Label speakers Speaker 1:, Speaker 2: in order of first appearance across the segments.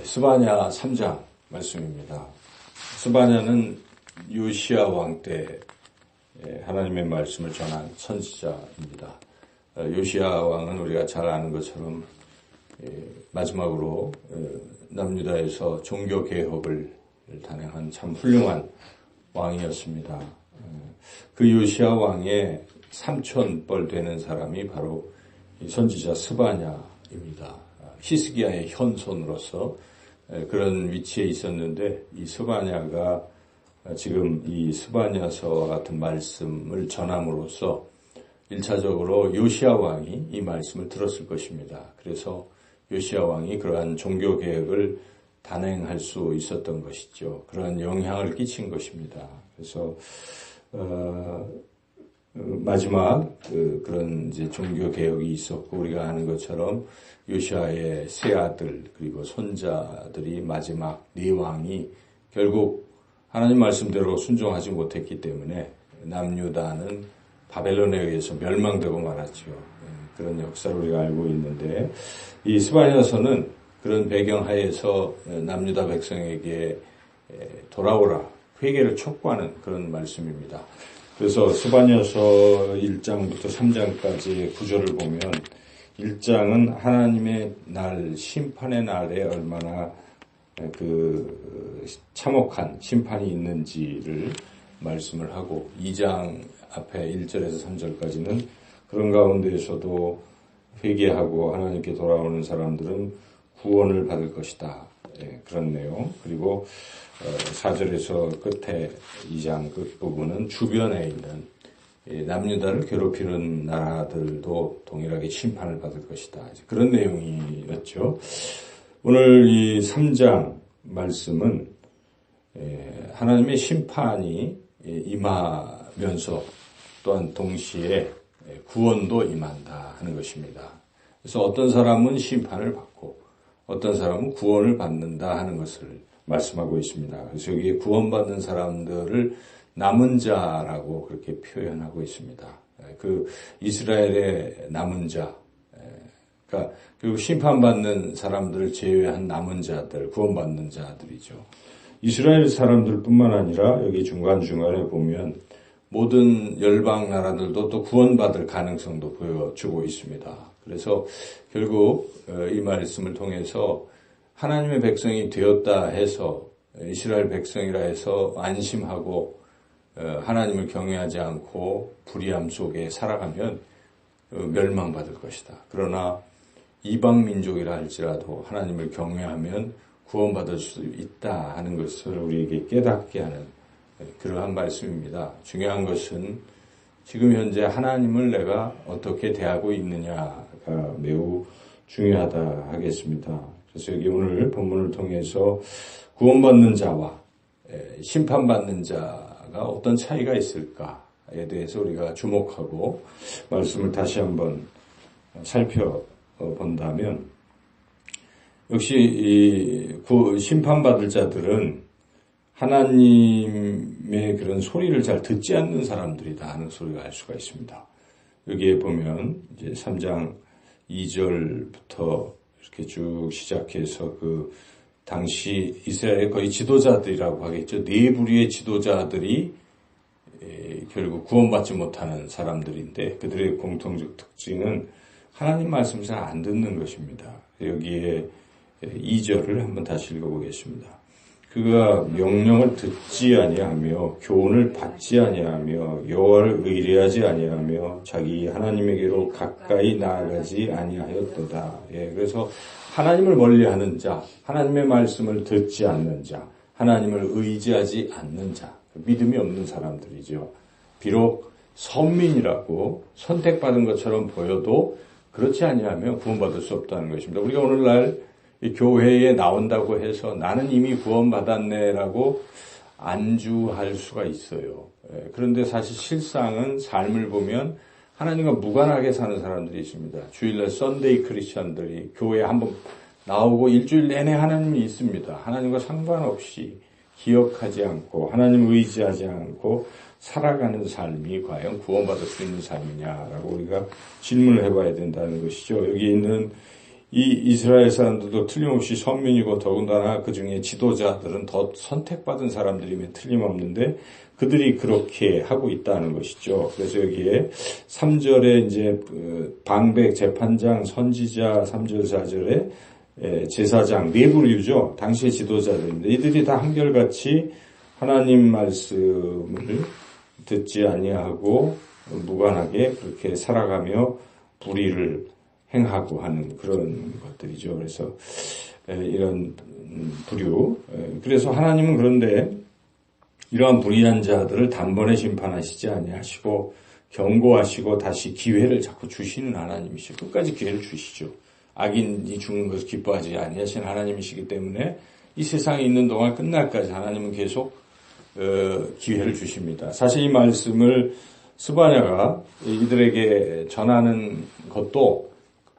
Speaker 1: 스바냐 3장 말씀입니다. 스바냐는 요시야 왕 때 하나님의 말씀을 전한 선지자입니다. 요시야 왕은 우리가 잘 아는 것처럼 마지막으로 남유다에서 종교개혁을 단행한 참 훌륭한 왕이었습니다. 그 요시야 왕의 삼촌뻘 되는 사람이 바로 선지자 스바냐입니다. 히스기야의 현손으로서 그런 위치에 있었는데 이 스바냐가 지금 이 스바냐서와 같은 말씀을 전함으로써 1차적으로 요시야 왕이 이 말씀을 들었을 것입니다. 그래서 요시야 왕이 그러한 종교개혁을 단행할 수 있었던 것이죠. 그러한 영향을 끼친 것입니다. 그래서 마지막 그런 이제 종교 개혁이 있었고 우리가 아는 것처럼 요시아의 세 아들 그리고 손자들이 마지막 네 왕이 결국 하나님 말씀대로 순종하지 못했기 때문에 남유다는 바벨론에 의해서 멸망되고 말았죠. 그런 역사를 우리가 알고 있는데 이 스바냐서는 그런 배경 하에서 남유다 백성에게 돌아오라 회개를 촉구하는 그런 말씀입니다. 그래서 스바냐서 1장부터 3장까지의 구절을 보면 1장은 하나님의 날, 심판의 날에 얼마나 참혹한 심판이 있는지를 말씀을 하고 2장 앞에 1절에서 3절까지는 그런 가운데에서도 회개하고 하나님께 돌아오는 사람들은 구원을 받을 것이다. 그런 내용. 그리고 4절에서 끝에 2장 끝부분은 주변에 있는 남유다를 괴롭히는 나라들도 동일하게 심판을 받을 것이다. 그런 내용이었죠. 오늘 이 3장 말씀은 하나님의 심판이 임하면서 또한 동시에 구원도 임한다 하는 것입니다. 그래서 어떤 사람은 심판을 받고 어떤 사람은 구원을 받는다 하는 것을 말씀하고 있습니다. 그래서 여기에 구원받는 사람들을 남은 자라고 그렇게 표현하고 있습니다. 그 이스라엘의 남은 자, 그러니까 그리고 심판받는 사람들을 제외한 남은 자들, 구원받는 자들이죠. 이스라엘 사람들뿐만 아니라 여기 중간중간에 보면 모든 열방 나라들도 또 구원받을 가능성도 보여주고 있습니다. 그래서 결국 이 말씀을 통해서 하나님의 백성이 되었다 해서 이스라엘 백성이라 해서 안심하고 하나님을 경외하지 않고 불의함 속에 살아가면 멸망받을 것이다. 그러나 이방 민족이라 할지라도 하나님을 경외하면 구원받을 수 있다 하는 것을 우리에게 깨닫게 하는 그러한 말씀입니다. 중요한 것은 지금 현재 하나님을 내가 어떻게 대하고 있느냐가 매우 중요하다 하겠습니다. 그래서 여기 오늘 본문을 통해서 구원받는 자와 심판받는 자가 어떤 차이가 있을까에 대해서 우리가 주목하고 말씀을 다시 한번 살펴본다면 역시 이 심판받을 자들은 하나님의 그런 소리를 잘 듣지 않는 사람들이다 하는 소리를 알 수가 있습니다. 여기에 보면 이제 3장 2절부터 이렇게 쭉 시작해서 당시 이스라엘의 거의 지도자들이라고 하겠죠. 네 부류의 지도자들이 결국 구원받지 못하는 사람들인데 그들의 공통적 특징은 하나님 말씀을 잘 안 듣는 것입니다. 여기에 2절을 한번 다시 읽어보겠습니다. 그가 명령을 듣지 아니하며 교훈을 받지 아니하며 여호와를 의뢰하지 아니하며 자기 하나님에게로 가까이 나아가지 아니하였도다. 그래서 하나님을 멀리하는 자, 하나님의 말씀을 듣지 않는 자, 하나님을 의지하지 않는 자, 믿음이 없는 사람들이죠. 비록 선민이라고 선택받은 것처럼 보여도 그렇지 아니하면 구원받을 수 없다는 것입니다. 우리가 오늘날 이 교회에 나온다고 해서 나는 이미 구원받았네라고 안주할 수가 있어요. 그런데 사실 실상은 삶을 보면 하나님과 무관하게 사는 사람들이 있습니다. 주일날 썬데이 크리스천들이 교회에 한번 나오고 일주일 내내 하나님이 있습니다. 하나님과 상관없이 기억하지 않고 하나님을 의지하지 않고 살아가는 삶이 과연 구원받을 수 있는 삶이냐라고 우리가 질문을 해봐야 된다는 것이죠. 여기 있는 이 이스라엘 사람들도 틀림없이 선민이고 더군다나 그 중에 지도자들은 더 선택받은 사람들이면 틀림없는데 그들이 그렇게 하고 있다는 것이죠. 그래서 여기에 3절에 이제 방백, 재판장, 선지자, 3절, 4절에 제사장, 네 부류죠. 당시의 지도자들인데 이들이 다 한결같이 하나님 말씀을 듣지 아니하고 무관하게 그렇게 살아가며 불의를 행하고 하는 그런 것들이죠. 그래서 이런 부류. 그래서 하나님은 그런데 이러한 불의한 자들을 단번에 심판하시지 아니하시고 경고하시고 다시 기회를 자꾸 주시는 하나님이시고 끝까지 기회를 주시죠. 악인이 죽는 것을 기뻐하지 아니하시는 하나님이시기 때문에 이 세상에 있는 동안 끝날까지 하나님은 계속 기회를 주십니다. 사실 이 말씀을 스바냐가 이들에게 전하는 것도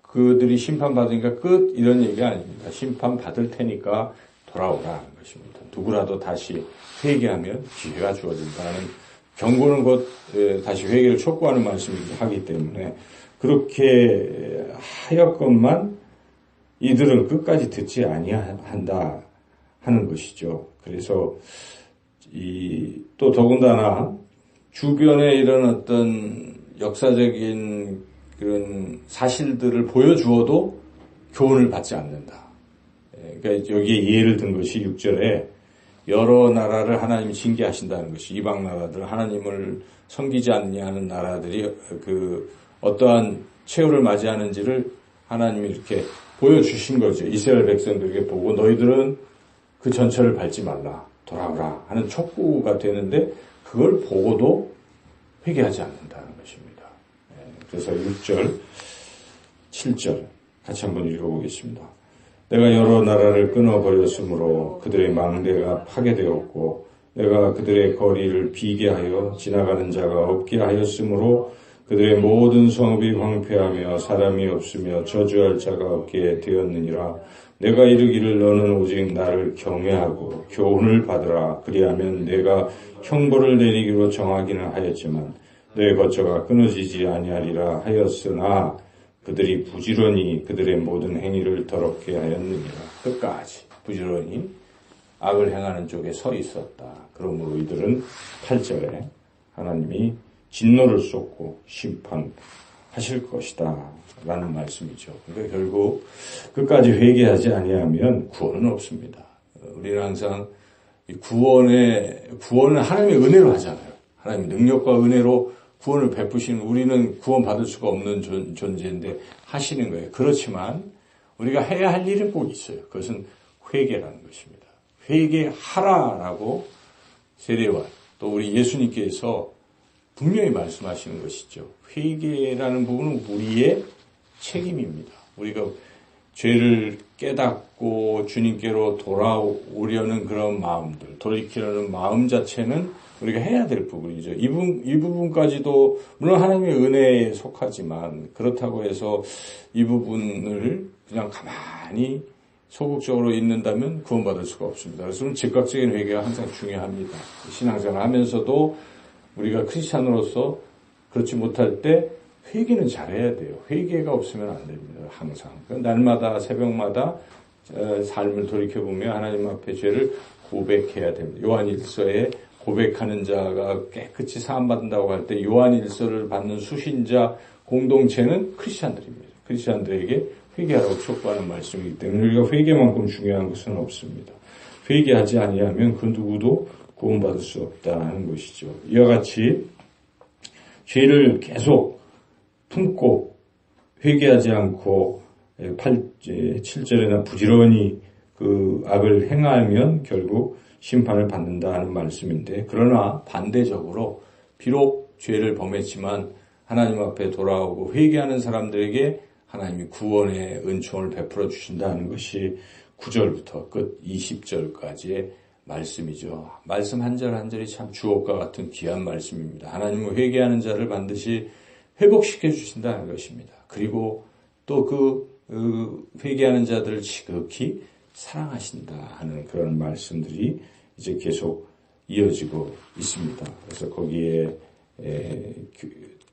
Speaker 1: 그들이 심판받으니까 끝 이런 얘기가 아닙니다. 심판받을 테니까 돌아오라는 것입니다. 누구라도 다시 회개하면 기회가 주어진다는 경고는 곧 다시 회개를 촉구하는 말씀이기 하기 때문에 그렇게 하였건만 이들은 끝까지 듣지 아니한다 하는 것이죠. 그래서 또 더군다나 주변에 이런 어떤 역사적인 그런 사실들을 보여주어도 교훈을 받지 않는다. 그러니까 여기에 예를 든 것이 6절에 여러 나라를 하나님이 징계하신다는 것이 이방 나라들 하나님을 섬기지 않냐는 나라들이 그 어떠한 최후를 맞이하는지를 하나님이 이렇게 보여주신 거죠. 이스라엘 백성들에게 보고 너희들은 그 전철을 밟지 말라. 돌아오라 하는 촉구가 되는데 그걸 보고도 회개하지 않는다는 것입니다. 그래서 6절, 7절 같이 한번 읽어보겠습니다. 내가 여러 나라를 끊어버렸으므로 그들의 망대가 파괴되었고 내가 그들의 거리를 비게 하여 지나가는 자가 없게 하였으므로 그들의 모든 성읍이 황폐하며 사람이 없으며 저주할 자가 없게 되었느니라. 내가 이르기를 너는 오직 나를 경외하고 교훈을 받으라. 그리하면 내가 형벌을 내리기로 정하기는 하였지만 너의 거처가 끊어지지 아니하리라 하였으나 그들이 부지런히 그들의 모든 행위를 더럽게 하였느니라. 끝까지 부지런히 악을 행하는 쪽에 서 있었다. 그러므로 이들은 8절에 하나님이 진노를 쏟고 심판하실 것이다 라는 말씀이죠. 그러니까 결국 끝까지 회개하지 아니하면 구원은 없습니다. 우리는 항상 구원은 하나님의 은혜로 하잖아요. 하나님의 능력과 은혜로 구원을 베푸시는 우리는 구원받을 수가 없는 존재인데 하시는 거예요. 그렇지만 우리가 해야 할 일은 꼭 있어요. 그것은 회개라는 것입니다. 회개하라라고 세례와 또 우리 예수님께서 분명히 말씀하시는 것이죠. 회개라는 부분은 우리의 책임입니다. 우리가 죄를 깨닫고 주님께로 돌아오려는 그런 마음들, 돌이키려는 마음 자체는 우리가 해야 될 부분이죠. 이 부분까지도 물론 하나님의 은혜에 속하지만 그렇다고 해서 이 부분을 그냥 가만히 소극적으로 있는다면 구원받을 수가 없습니다. 그래서 즉각적인 회개가 항상 중요합니다. 신앙생활 하면서도 우리가 크리스찬으로서 그렇지 못할 때 회개는 잘해야 돼요. 회개가 없으면 안 됩니다. 항상. 날마다 새벽마다 삶을 돌이켜보며 하나님 앞에 죄를 고백해야 됩니다. 요한일서에 고백하는 자가 깨끗이 사함받는다고 할 때 요한일서를 받는 수신자 공동체는 크리스찬들입니다. 크리스찬들에게 회개하라고 촉구하는 말씀이기 때문에 우리가 회개만큼 중요한 것은 없습니다. 회개하지 아니하면 그 누구도 구원받을 수 없다는 것이죠. 이와 같이 죄를 계속 품고 회개하지 않고 7절에나 부지런히 그 악을 행하면 결국 심판을 받는다 하는 말씀인데 그러나 반대적으로 비록 죄를 범했지만 하나님 앞에 돌아오고 회개하는 사람들에게 하나님이 구원의 은총을 베풀어 주신다는 것이 9절부터 끝 20절까지의 말씀이죠. 말씀 한 절 한 절이 참 주옥과 같은 귀한 말씀입니다. 하나님은 회개하는 자를 반드시 회복시켜 주신다는 것입니다. 그리고 또 그 회개하는 자들을 지극히 사랑하신다 하는 그런 말씀들이 이제 계속 이어지고 있습니다. 그래서 거기에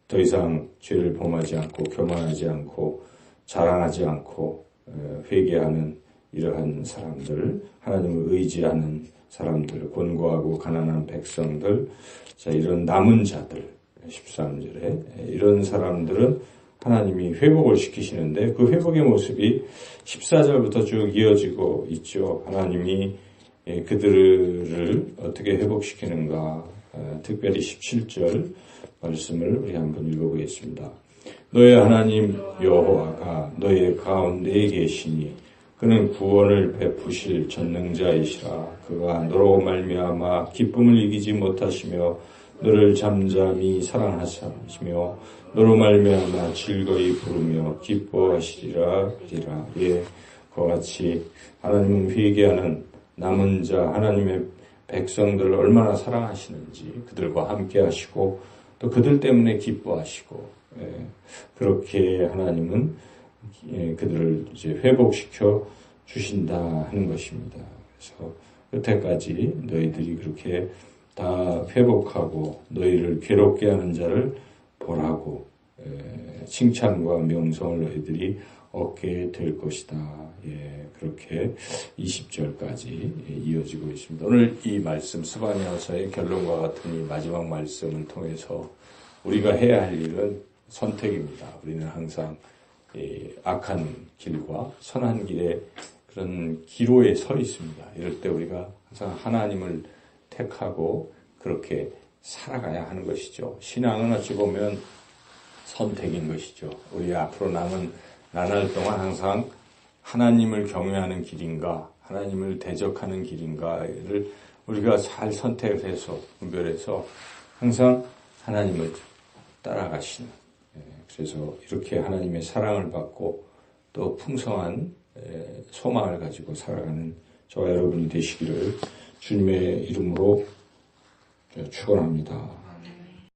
Speaker 1: 더 이상 죄를 범하지 않고 교만하지 않고 자랑하지 않고 회개하는 이러한 사람들, 하나님을 의지하는 사람들, 곤고하고 가난한 백성들, 자, 이런 남은 자들, 13절에 이런 사람들은 하나님이 회복을 시키시는데 그 회복의 모습이 14절부터 쭉 이어지고 있죠. 하나님이 그들을 어떻게 회복시키는가, 특별히 17절 말씀을 우리 한번 읽어보겠습니다. 너의 하나님 여호와가 너의 가운데에 계시니 그는 구원을 베푸실 전능자이시라. 그가 너로 말미암아 기쁨을 이기지 못하시며 너를 잠잠히 사랑하시며 너로 말미암아 즐거이 부르며 기뻐하시리라. 예, 그와 같이 하나님은 회개하는 남은 자 하나님의 백성들을 얼마나 사랑하시는지 그들과 함께 하시고 또 그들 때문에 기뻐하시고, 그렇게 하나님은 그들을 이제 회복시켜 주신다 하는 것입니다. 그래서 여태까지 너희들이 그렇게 다 회복하고 너희를 괴롭게 하는 자를 보라고 칭찬과 명성을 너희들이 얻게 될 것이다. 그렇게 20절까지 이어지고 있습니다. 오늘 이 말씀 스바냐서의 결론과 같은 이 마지막 말씀을 통해서 우리가 해야 할 일은 선택입니다. 우리는 항상 악한 길과 선한 길의 그런 기로에 서 있습니다. 이럴 때 우리가 항상 하나님을 택하고 그렇게 살아가야 하는 것이죠. 신앙은 어찌 보면 선택인 것이죠. 우리 앞으로 남은 나날 동안 항상 하나님을 경외하는 길인가, 하나님을 대적하는 길인가를 우리가 잘 선택을 해서, 분별해서 항상 하나님을 따라가시는, 그래서 이렇게 하나님의 사랑을 받고 또 풍성한 소망을 가지고 살아가는 저와 여러분이 되시기를 주님의 이름으로 축원합니다.